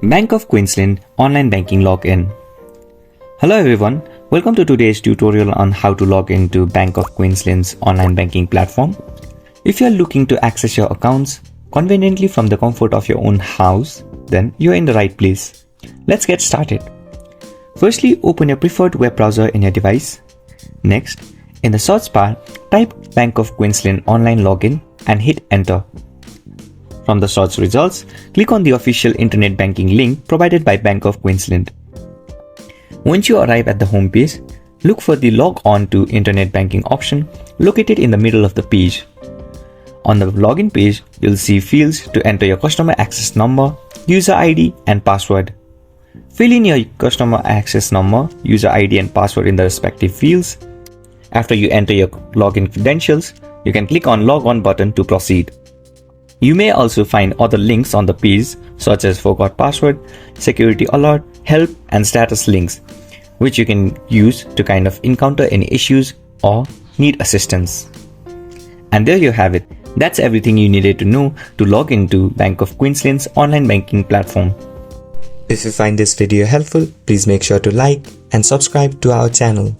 Bank of Queensland Online Banking Login. Hello everyone, welcome to today's tutorial on how to log into Bank of Queensland's online banking platform. If you are looking to access your accounts conveniently from the comfort of your own house, then you're in the right place. Let's get started. Firstly, open your preferred web browser in your device. Next, in the search bar, type Bank of Queensland Online Login and hit enter. From the search results, click on the official internet banking link provided by Bank of Queensland. Once you arrive at the home page, look for the Log On to Internet Banking option located in the middle of the page. On the login page, you'll see fields to enter your customer access number, user ID, and password. Fill in your customer access number, user ID, and password in the respective fields. After you enter your login credentials, you can click on Log On button to proceed. You may also find other links on the page such as forgot password, security alert, help, and status links, which you can use to kind of encounter any issues or need assistance. And there you have it. That's everything you needed to know to log into Bank of Queensland's online banking platform. If you find this video helpful, please make sure to like and subscribe to our channel.